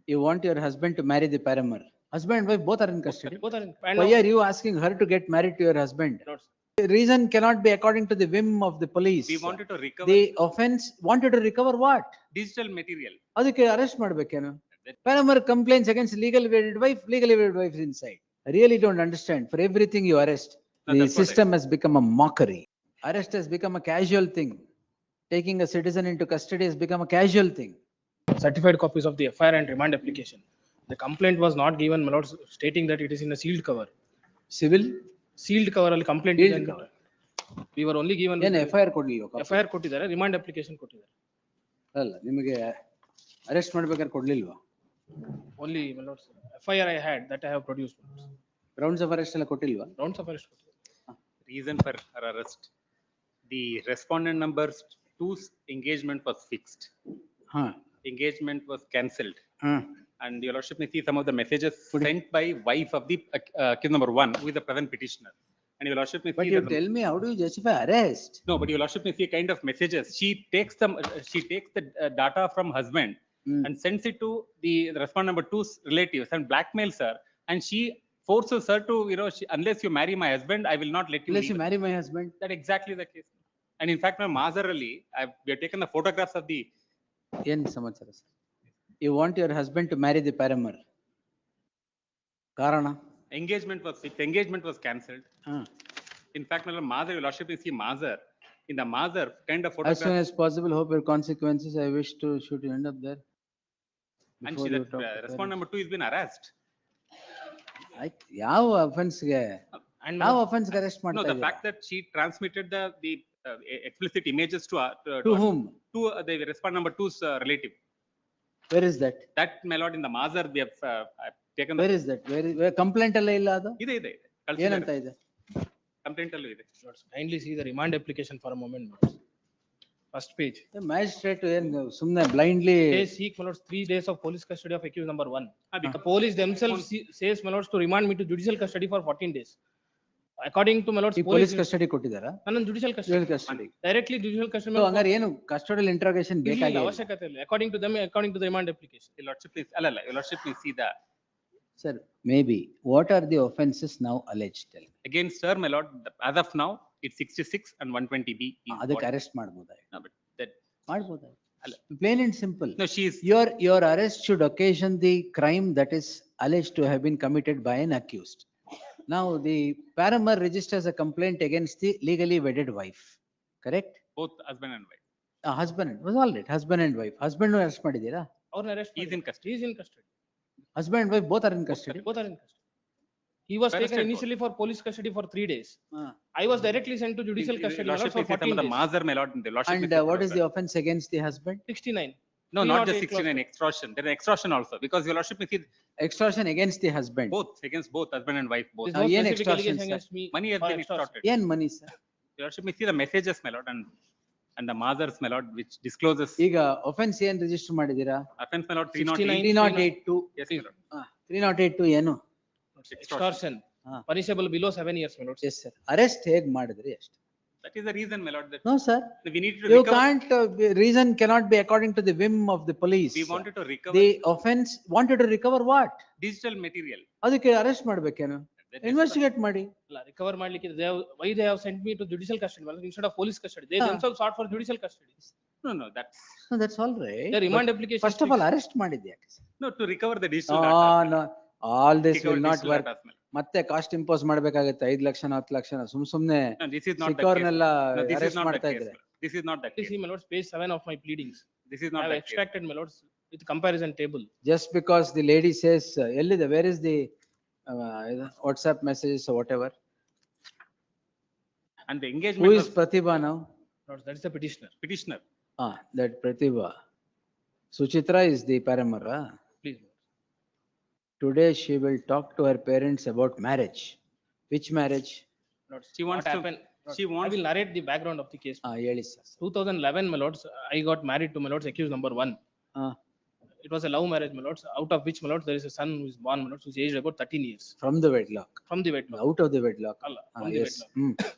You want your husband to marry the paramour. Husband and wife both are in custody. Both are in. Why are you asking her to get married to your husband? Lords, The reason cannot be according to the whim of the police. We wanted to recover The offense wanted to recover what? digital material. ಅದಕ್ಕೆ arrest ಮಾಡ್ಬೇಕೇನು? Paramour complains against legally wedded wife is inside. I really don't understand. For everything you arrest. No, The that's what system has become a mockery. Arrest has become a casual thing. Taking a citizen into custody has become a casual thing. certified copies of the FIR and remand application. The complaint was not given, my lords, stating that it is in a sealed cover. Civil? Sealed cover ಅಲ್ಲಿ complaint Sealed ಇದೆ ಅಂತ. cover. We were only given. ಏನು FIR ಕೊಡ್ಲಿಲ್ವಾ? FIR ಕೊಟ್ಟಿದ್ದಾರೆ, remand application ಕೊಟ್ಟಿದ್ದಾರೆ. ಅಲ್ಲ ನಿಮಗೆ arrest ಮಾಡ್ಬೇಕಾದ್ರೆ ಕೊಡ್ಲಿಲ್ವಾ? Only, my lords, FIR I had that I have produced. Grounds of arrest ಎಲ್ಲ ಕೊಟ್ಟಿಲ್ವಾ? Rounds of arrest ಕೊಟ್ಟಿದ್ದಾರೆ. Reason for her arrest. The respondent number 2's engagement was fixed. ಹಾ. Engagement was cancelled. ಹಾ. And your lordship may see some of the messages sent by wife of the accused number 1, who is the present petitioner. And your lordship may But see you that. tell me, how do you justify arrest? No, but your lordship may see a kind of messages. She takes the data from husband and sends it to the respondent number 2's relatives and blackmails her. And she forces her to, unless you marry my husband, I will not let you Unless you leave. marry my husband. That exactly the case. And in fact, Mazarali, we have taken the photographs of the. ಏನ್ ಸಮಾಚಾರ sir? You want your husband to marry the paramour. ಕಾರಣ? Engagement was fixed. Engagement was cancelled. ಹಾ. In fact, my Mazar, your lordship may see Mazar. In the Mazar kind of As photograph. soon as possible, hope your consequences. I wish to should you end up there. And Before she, you that talk to respondent parents. number 2 has been harassed. ಯಾವ offense-ಗೆ? And ಯಾವ offense ಗೆ arrest No, ಮಾಡ್ತಾ the ಇದ್ದೀರಾ? fact that she transmitted the explicit images to To whom? To the respondent number 2's relative. Where is that? That my lord in the Mazar we have taken. Where is that? Where complaint ಎಲ್ಲ ಇಲ್ಲ ಅದು? ಇದೆ. ಏನಂತ ಇದೆ? Complaint ಅಲ್ಲೂ ಇದೆ. lords, kindly see the remand application for a moment, my lords. First page. Magistrate ಏನ್ ಸುಮ್ನೆ blindly They seek, my lords, 3 days of police custody of accused number 1. because The police themselves says, my lords, to remand me to judicial custody for 14 days. According to my lords, ಈ police custody ಕೊಟ್ಟಿದ್ದಾರಾ? ನನ್ನ judicial custody. Custody. Directly judicial custody. So ಹಂಗಾರೆ ಏನು ಕಸ್ಟಡಿಯಲ್ interrogation ಇಲ್ಲ, ಬೇಕಾಗಿಲ್ಲ? ಅವಶ್ಯಕತೆ ಇಲ್ಲ. According to them, according to the remand application. Your lordship please. Alla, your lordship please see the Sir, maybe. What are the offences now alleged? Tell me. against her, my lord. As of now, it's 66 and 120B. is ಅದಕ್ಕೆ what- arrest ಮಾಡ್ಬೋದಾ? No, but that ಮಾಡ್ಬೋದಾ? ಅಲ್ಲ. Plain and simple. no, she is. Your arrest should occasion the crime that is alleged to have been committed by an accused. Now, the paramour registers a complaint against the legally wedded wife. Correct? Both husband and wife. Husband, was all right. Husband and wife. Husband arrest ಮಾಡಿದ್ದೀರಾ? ಅವ್ರನ್ನ arrest He is in custody. He is in custody. Husband and wife both are in custody. Both are in custody. He was Arrested taken both. initially for police custody for 3 days. Ah. I was directly sent to judicial Your custody, my lords, lordship for may see some 14 of the days. Mazar, my lord. The lordship And may see what is the photograph. offense against the husband? 69. No, not just 308 69, extortion. There is extortion also, because your lordship may see Extortion against the husband. both, against both husband and wife, both. There's no ಏನ್ specific extortion, allegation sir? against me. Money has for been extortion. extorted. ಏನ್ ಮನಿ sir? Your lordship may see the messages, my lord, and the Mazars, my lord, which discloses ಈಗ offense ಏನ್ register ಮಾಡಿದ್ದೀರಾ? offense, my lord, 69. 308. 308(2). Yes, my lord. 308(2) ಏನು? Extortion. Ah. Punishable below 7 years, my lords. Yes sir. Arrest ಹೇಗ್ ಮಾಡಿದ್ರಿ ಅಷ್ಟೇ. That is the reason, my lord, that No, sir. we need to You recover. can't, reason cannot be according to the whim of the police. We wanted to recover The offense wanted to recover what? digital material. ಅದಕ್ಕೆ arrest ಮಾಡ್ಬೇಕೇನು? That is investigate ಮಾಡಿ. ಅಲ್ಲ, recover ಮಾಡ್ಲಿಕ್ಕೆ why they have sent me to judicial custody, my lord, instead of police custody. They Ah. themselves sought for judicial custody. No, that's No, that's all right. The remand application. First of all, arrest ಮಾಡಿದ್ದೆ ಯಾಕೆ? no to recover the digital No, data. no, all this Recover will not digital work. data, my lord. ಮತ್ತೆ cost impose ಮಾಡ್ಬೇಕಾಗತ್ತೆ 5 ಲಕ್ಷ 10 ಲಕ್ಷ ಸುಮ್ನೆ No, this is not the case. ಸಿಕ್ಕವ್ರನ್ನೆಲ್ಲ No, this is arrest not the ಮಾಡ್ತಾ case. ಇದ್ರೆ. my lord. This is not the Please case. see, my lords, page 7 of my pleadings. This is I not have the case. extracted, my lords, with comparison table. Just because the lady says, ಎಲ್ಲಿದೆ, where is the WhatsApp messages or whatever? And the Who engagement is was Pratibha now? Lords, that is the petitioner. petitioner. That Pratibha. Suchitra is the paramour. Please. Today she will talk to her parents about marriage. Which marriage? Lords, She wants what to- happened? she I wants- will narrate the background of the case. ಹೇಳಿ sir. 2011, my lords, I got married to my lords accused number 1. Ah, It was a love marriage, my lords, out of which, my lords, there is a son who is born, my lords, who is aged about 13 years from the wedlock. from the wedlock. Out of the wedlock. ಅಲ್ಲ, from the Yes. wedlock.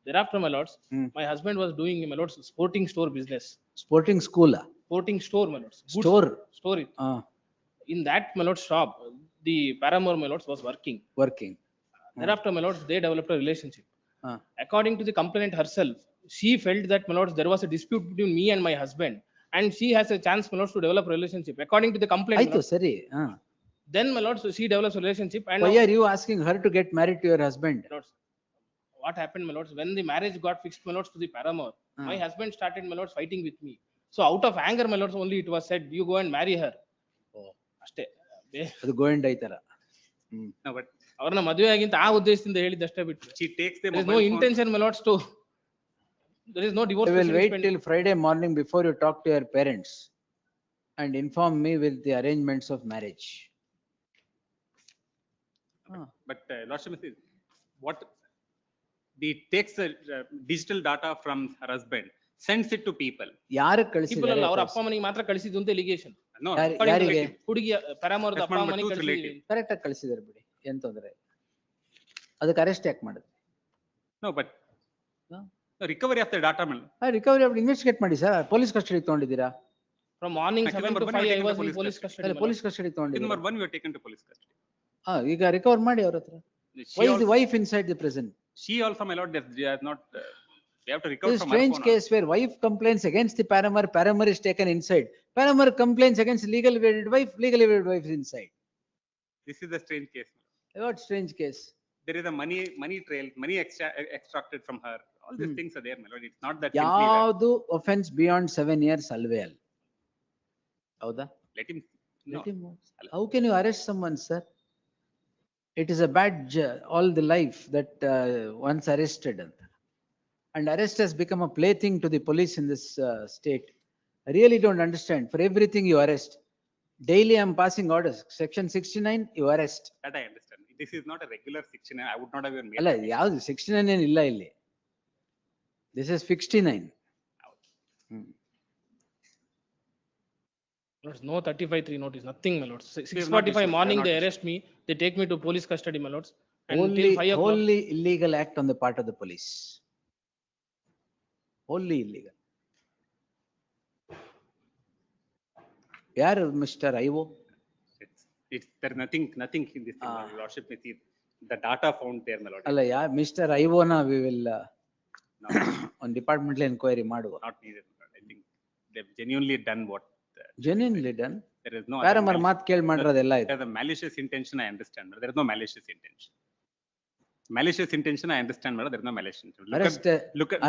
Thereafter, my lords, Hmm. my husband was doing, my lords, sporting store business. Sporting school. Sporting store, my lords. Goods Store. Store it. Ah, in that my lords shop, the paramour my lords was working. Working. Thereafter, my lords, they developed a relationship. Ah. According to the complainant herself, she felt that, my lords, there was a dispute between me and my husband, and she has a chance, my lords, to develop a relationship. According to the complaint, my ಆಯ್ತು lords, ಸರಿ. then, my lords, she develops a relationship, and Why are you asking her to get married to your husband? my lords, what happened, my lords, when the marriage got fixed, my lords, to the paramour, my husband started, my lords, fighting with me. So out of anger, my lords, only it was said, you go and marry her. ಅಷ್ಟೇ. ಅದು ಗೋವಿಂದ ಈ ತರ. No, but ಅವ್ರನ್ನ ಮದುವೆ ಆಗಿಂತ ಆ ಉದ್ದೇಶದಿಂದ ಹೇಳಿದ್ದಷ್ಟೇ ಬಿಟ್ಟು. she takes the There is no mobile phone. intention, my lords, to. There is no divorce. I will proceedings wait pending. till Friday morning before you talk to your parents and inform me with the arrangements of marriage. But Lordship, what the takes the digital data from her husband, sends it to people. ಯಾರು People ಕಳಿಸಿದ್ದಾರೆ? ಅಲ್ಲ, ಅವ್ರ ಅಪ್ಪ ಅಮ್ಮನಿಗೆ ಮಾತ್ರ ಕಳಿಸಿದ್ದು ಅಂತ allegation. No, ಯಾರಿಗೆ? ಹುಡುಗಿಯ ಪರಾಮರ್ದ ಅಪ್ಪ That's ಅಮ್ಮನಿಗೆ number two ಕಳಿಸಿದ್ದೀವಿ. relative. ಕರೆಕ್ಟ್ ಆಗಿ ಕಳಿಸಿದಾರೆ ಬಿಡಿ, ಏನ್ ತೊಂದ್ರೆ. ಅದಕ್ಕೆ ಅರೆಸ್ಟ್ ಯಾಕೆ ಮಾಡಿದ್ರಿ? No, but the recovery of the data, man. Recovery ಆಗಿ ಇನ್ವೆಸ್ಟಿಗೇಟ್ ಮಾಡಿ ಸರ್. ಪೊಲೀಸ್ ಕಸ್ಟಡಿ ತಗೊಂಡಿದ್ದೀರಾ? From morning Actually, 7 to number one, 5 you I take was the in police police custody. custody. Police custody Number ತಗೊಂಡಿದ್ದೀರಾ? one, you are taken to police custody. ಈಗ recover ಮಾಡಿ ಅವ್ರ ಹತ್ರ. She Why is also, the wife inside the prison? she also, my lord, they are not, they have to This recover is from strange her phone. case where wife complains against the paramour, paramour is taken inside. Paramour complains against legally wedded wife, legally wedded wife is inside. This is a strange case. What strange case? There is a money trail, money extracted from her. All these things are there, my lord. It's not that simply that. ಯಾವುದು offense beyond 7 years ಅಲ್ವೇ ಅಲ್ಲ. ಹೌದಾ? Let him, no. Let him watch. How can you arrest someone, sir? It is a badge all the life that once arrested. And arrest has become a plaything to the police in this state. I really don't understand. For everything you arrest. Daily I am passing orders. Section 69, you arrest. That I understand. This is not a regular section. I would not have even made. ಅಲ್ಲ that. ಯಾವ್ದು 69 ಏನಿಲ್ಲ ಇಲ್ಲಿ. This is 69. Lords, no 35(3) notice, nothing, my lords. have not 6:45 issued, morning they they have not arrest me, they take me to police custody, my lords. And Wholly, till 5 o'clock. wholly illegal act on the part of the police. Wholly illegal. ಯಾರು mister Ivo? It's there nothing in this thing, my lordship. The data found there, my lord. ಅಲ್ಲ ಯಾ mister ಐವೋನ we will No, ಒಂದು department enquiry ಮಾಡುವ. not needed. my lord. I think they've genuinely done what. Genuinely done. There is no. ಪ್ಯಾರಮರ್ ಮಾತ್ ಕೇಳಿ ಮಾಡಿರೋದೆಲ್ಲ ಇದು. There's a malicious intention, I understand, but there is no malicious intention. Malicious intention, I understand, but there is no malicious intention.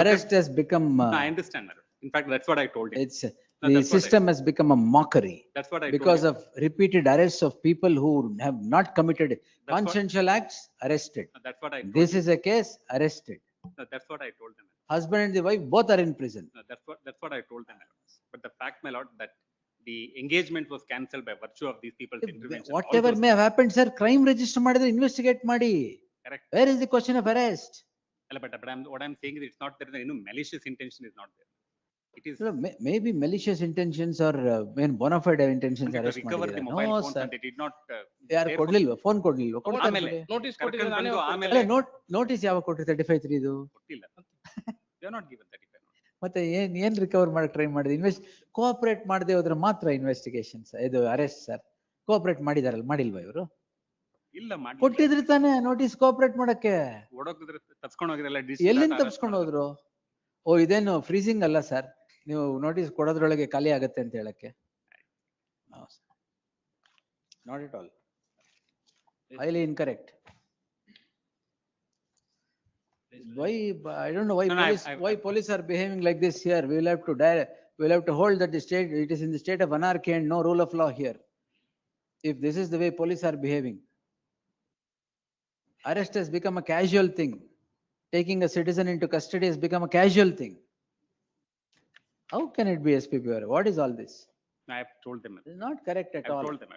Arrest has become, No, I understand, madam. In fact, that's what I told him. it's, No, the that's what I- system has become a mockery That's what I told because him. of repeated arrests of people who have not committed what- consensual acts, arrested. No, that's what I told This him. is a case, arrested. No, that's what I told them. Husband and the wife both are in prison. No, that's what I told them, my lord. But the fact, my lord, that the engagement was cancelled by virtue of these people's intervention. all Whatever those- may have happened, sir, crime register ಮಾಡಿದ್ರೆ investigate ಮಾಡಿ. Correct. Where is the question of arrest? ಅಲ್ಲ, but what I'm saying is it's not there, any malicious intention is not there. It is. Maybe malicious intentions or bona fide intentions to arrest recover the ಮಾಡಿದ್ದಾರೆ. mobile No, phones sir. and they did not. ಯಾರು therefore- ಕೊಡ್ಲಿಲ್ವಾ? Phone ಕೊಡ್ಲಿಲ್ವಾ? ಕೊಡ್ತಾರೆ ಆಮೇಲೆ ಬಿಡಿ. Notice ಕರ್ಕೊಂಡು ಕೊಟ್ಟಿದ್ರೆ ನಾನೇ ಬಂದು ಹೋಗ್ತೀನಿ. ಆಮೇಲೆ ಅಲ್ಲ ನೋಟಿಸ್ ಯಾವಾಗ ಕೊಟ್ರಿ 35(3) ಇದು? ಕೊಟ್ಟಿಲ್ಲ. They are not given 35. ಮತ್ತೆ ಏನ್ ರಿಕವರ್ ಮಾಡಕ್ ಟ್ರೈ ಮಾಡಿದೆ? ಕೋಆಪರೇಟ್ ಮಾಡದೆ ಹೋದ್ರೆ ಮಾತ್ರ ಇನ್ವೆಸ್ಟಿಗೇಷನ್ಸ್ ಇದು ಅರೆಸ್ಟ್ ಸರ್. ಕೋಆಪರೇಟ್ ಮಾಡಿದಾರಲ್ಲ, ಮಾಡಿಲ್ವಾ ಇವರು? ಇಲ್ಲ ಮಾಡಿ. ಕೊಟ್ಟಿದ್ರಿ ತಾನೇ ನೋಟಿಸ್ ಕೋಆಪರೇಟ್ ಮಾಡಕ್ಕೆ. ಓಡೋಗಿದ್ರೆ ತಪ್ಸ್ಕೊಂಡು ಹೋಗಿರಲ್ಲ. ಎಲ್ಲಿಂದ ತಪ್ಸ್ಕೊಂಡು ಹೋದ್ರು? ಓ ಇದೇನು ಫ್ರೀಸಿಂಗ್ ಅಲ್ಲ ಸರ್, ನೀವು ನೋಟಿಸ್ ಕೊಡೋದ್ರೊಳಗೆ ಖಾಲಿ ಆಗತ್ತೆ ಅಂತ ಹೇಳಕ್ಕೆ. Not at all. highly incorrect. Why, I don't know why No, no, police, why police are behaving like this here. We will have to we'll have to hold that the state, it is in the state of anarchy and no rule of law here. If this is the way police are behaving. Arrest has become a casual thing. Taking a citizen into custody has become a casual thing. How can it be SPP? What is all this? I have told them. This is not correct at I've all. told them.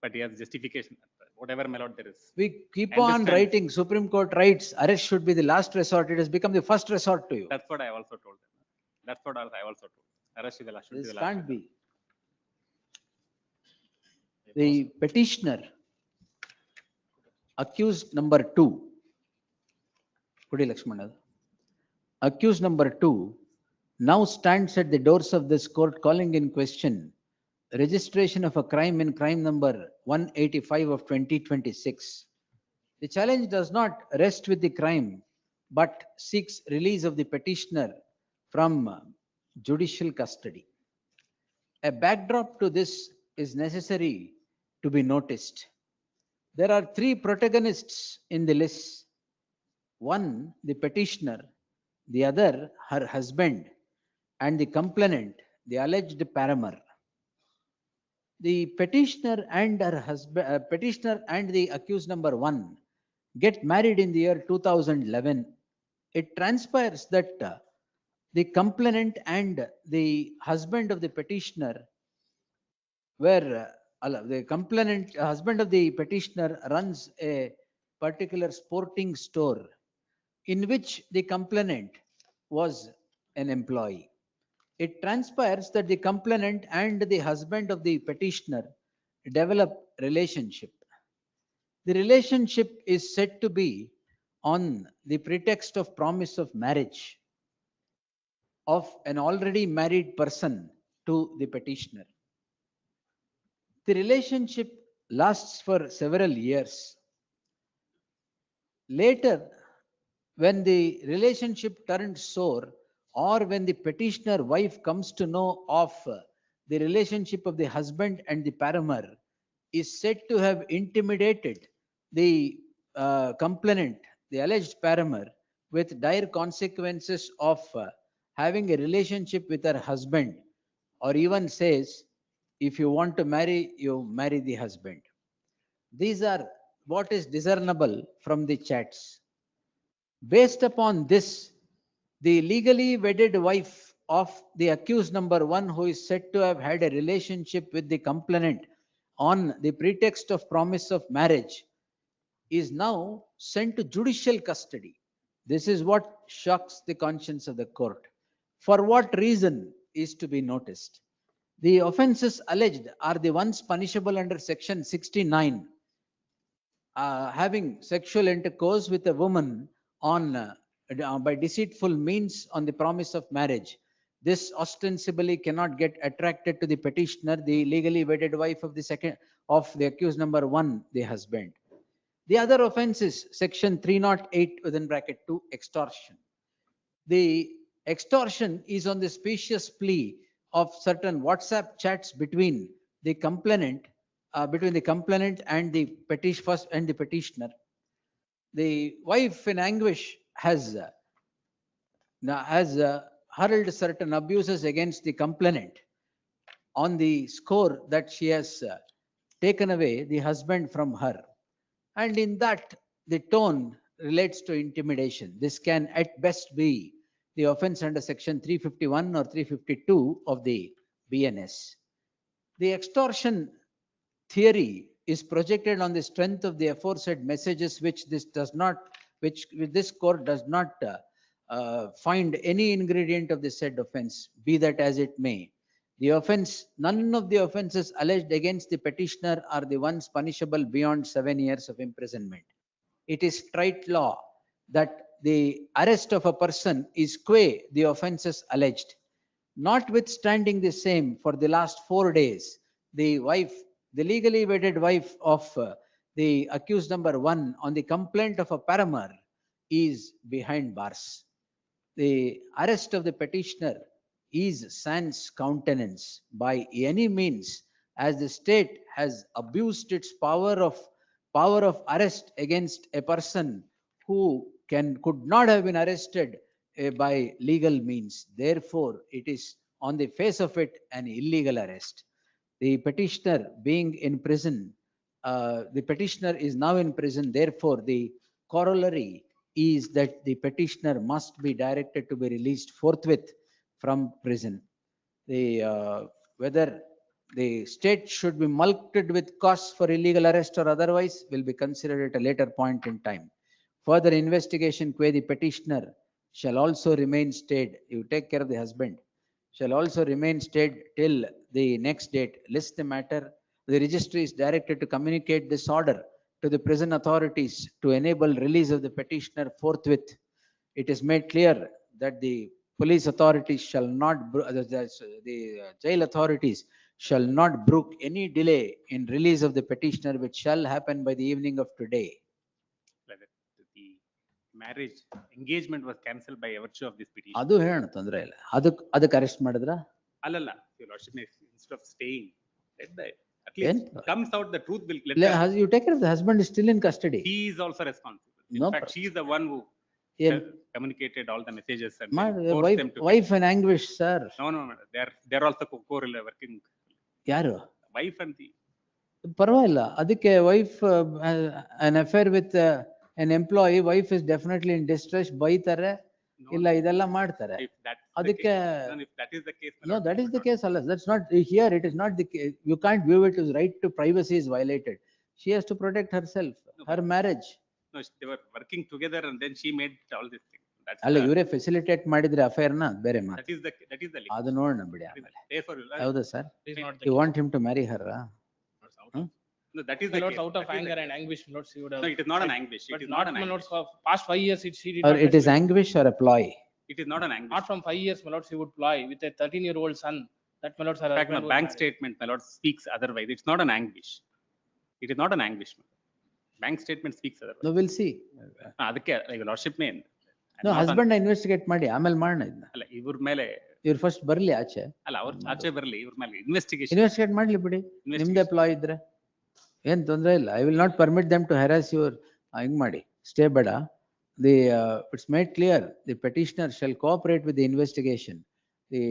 But he has justification. Whatever, my lord, there is. We keep I on understand. writing, Supreme Court writes, arrest should be the last resort. It has become the first resort to you. That's what I also told them. That's what I also told. Arrest is the last. Should be This the last. can't be. The petitioner, accused number 2. Kudi Lakshmana. Accused number 2 now stands at the doors of this court calling in question registration of a crime in crime number 185 of 2026. The challenge does not rest with the crime, but seeks release of the petitioner from judicial custody. A backdrop to this is necessary to be noticed. There are three protagonists in the list. One, the petitioner, the other, her husband, and the complainant, the alleged paramour. The petitioner and her husband, petitioner and the accused number one get married in the year 2011. It transpires that the complainant and the husband of the petitioner were the complainant husband of the petitioner runs a particular sporting store in which the complainant was an employee. It transpires that the complainant and the husband of the petitioner develop relationship. The relationship is said to be on the pretext of promise of marriage of an already married person to the petitioner. The relationship lasts for several years. Later, when the relationship turns sour, or when the petitioner wife comes to know of the relationship of the husband and the paramour, is said to have intimidated the complainant, the alleged paramour, with dire consequences of having a relationship with her husband, or even says, if you want to marry, you marry the husband. These are what is discernible from the chats. Based upon this, the legally wedded wife of the accused number one, who is said to have had a relationship with the complainant on the pretext of promise of marriage, is now sent to judicial custody. This is what shocks the conscience of the court. For what reason is to be noticed. The offences alleged are the ones punishable under section 69, having sexual intercourse with a woman on by deceitful means on the promise of marriage. This ostensibly cannot get attracted to the petitioner, the legally wedded wife of the accused number one, the husband. The other offense is section 308 within bracket 2, extortion. The extortion is on the specious plea of certain WhatsApp chats between the complainant and the petitioner. The wife in anguish has hurled certain abuses against the complainant on the score that she has taken away the husband from her. And in that, the tone relates to intimidation. This can at best be the offense under section 351 or 352 of the BNS. The extortion theory is projected on the strength of the aforesaid messages, which this court does not find any ingredient of the said offense, be that as it may. None of the offenses alleged against the petitioner are the ones punishable beyond 7 years of imprisonment. It is trite law that the arrest of a person is qua the offenses alleged. Notwithstanding the same, for the last 4 days, the legally wedded wife of the accused number one on the complaint of a paramour is behind bars. The arrest of the petitioner is sans countenance by any means, as the state has abused its power of arrest against a person who could not have been arrested by legal means. Therefore, it is on the face of it an illegal arrest. The petitioner being in prison, the petitioner is now in prison. Therefore, the corollary is that the petitioner must be directed to be released forthwith from prison. Whether the state should be mulcted with costs for illegal arrest or otherwise will be considered at a later point in time. Further investigation qua the petitioner shall also remain stayed. You take care of the husband. Shall also remain stayed till the next date. List the matter. The registry is directed to communicate this order to the prison authorities to enable release of the petitioner forthwith. It is made clear that the police authorities shall not, the jail authorities shall not brook any delay in release of the petitioner, which shall happen by the evening of today. Like that the marriage engagement was cancelled by virtue of this petition. ಅದು ಹೇಳೋಣ, ತೊಂದ್ರೆ ಇಲ್ಲ. ಅದಕ್ಕೆ arrest ಮಾಡಿದ್ರ? Allala, your lordship, instead of staying, let the, at Then- least comes out the truth will, let the, You take care of the husband is still in custody. he is also responsible. In No fact, she is the one who Yeah. communicated all the messages and ಮಾಡ್- then forced them to. wife and anguish, sir. No, they're also working, ಯಾರು? wife and the, ಪರವಾಗಿಲ್ಲ, ಅದಕ್ಕೆ wife an affair with an employee, wife is definitely in distress, ಬೈತಾರೆ, no, ಇಲ್ಲ ಇದೆಲ್ಲ ಮಾಡ್ತಾರೆ. if that's the ಅದಕ್ಕೆ case, then if that is the case. my No, lord, that is would the not- case, Allah. That's not, here it is not the case. You can't view it as right to privacy is violated. She has to protect herself, her marriage. No, they were working together and then she made all these things. That's ಅಲ್ಲ, the- ಇವರೇ facilitate ಮಾಡಿದ್ರೆ ಅಫೇರ್ನ, ಬೇರೆ ಮಾತು. that is the link. ಅದು ನೋಡೋಣ ಬಿಡಿ ಆಮೇಲೆ. Therefore, ಹೌದಾ sir? It is not the You case. want him to marry her? no, that is My the lords, case. out of That is the anger case. and anguish, my lords, he would have. No, it is not an anguish. It But is not an my anguish. lords, for past 5 years, she did Or not. it is anguish or a ploy? It is not an anguish. Not from 5 years, my lords, he would ploy with a 13-year-old son. That my lords, her In fact, husband my was bank married. statement, my lord, speaks otherwise. It's not an anguish. It is not an anguish. Bank statement speaks otherwise. No, we'll see. ಅದಕ್ಕೆ like lordship main. No, husband investigate ಮಾಡಿ ಆಮೇಲೆ ಮಾಡೋಣ ಇದನ್ನ. ಅಲ್ಲ ಇವ್ರ ಮೇಲೆ, ಇವ್ರು first ಬರ್ಲಿ ಆಚೆ, ಅಲ್ಲ ಅವ್ರ ಆಚೆ ಬರಲಿ, ಇವ್ರ ಮೇಲೆ ಇನ್ವೆಸ್ಟಿಗೇಷನ್. ಇನ್ವೆಸ್ಟಿಗೇಟ್ ಮಾಡ್ಲಿ ಬಿಡಿ, ನಿಮ್ದೇ Investigation. ಪ್ಲಾಯ್ ಇದ್ರೆ ಏನ್ ತೊಂದ್ರೆ ಇಲ್ಲ. I will not permit them to harass your, ಹಿಂಗ್ ಮಾಡಿ, ಸ್ಟೇ ಬೇಡ. The it's made clear, the petitioner shall cooperate with the investigation. The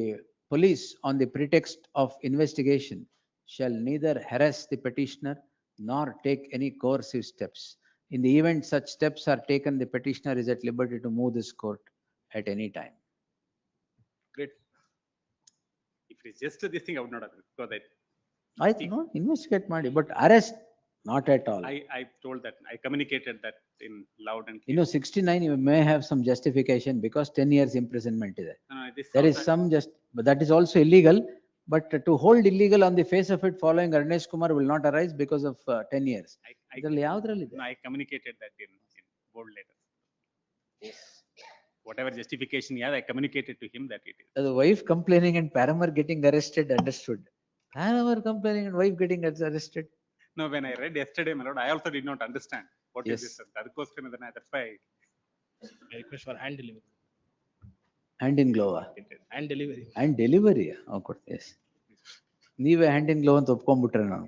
police on the pretext of investigation shall neither harass the petitioner nor take any coercive steps. In the event such steps are taken, the petitioner is at liberty to move this court at any time. Great. If it is just this thing, I would not agree. Because ಆಯ್ತು, no, investigate ಮಾಡಿ, but arrest not at all. I told that, I communicated that in loud and clear. 69 you may have some justification because 10 years imprisonment ಇದೆ. This There is also- some but that is also illegal, but to hold illegal on the face of it following Arnesh Kumar will not arise because of 10 years. ಇದ್ರಲ್ಲಿ ಯಾವ್ದ್ರಲ್ಲಿದೆ? No, I communicated that in bold letters. Whatever justification he has, I communicated to him that it is. The wife complaining and paramour getting arrested, understood. Paramour complaining and wife getting arrested. No, when I read yesterday, my lord, I also did not understand what is Yes. this. That's why I request for hand delivery. Hand in glove. Hand delivery. And delivery. Yes. ನೀವೇ hand in glove ಅಂತ ಒಪ್ಕೊಂಡ್ಬಿಟ್ರೆ ನಾವು.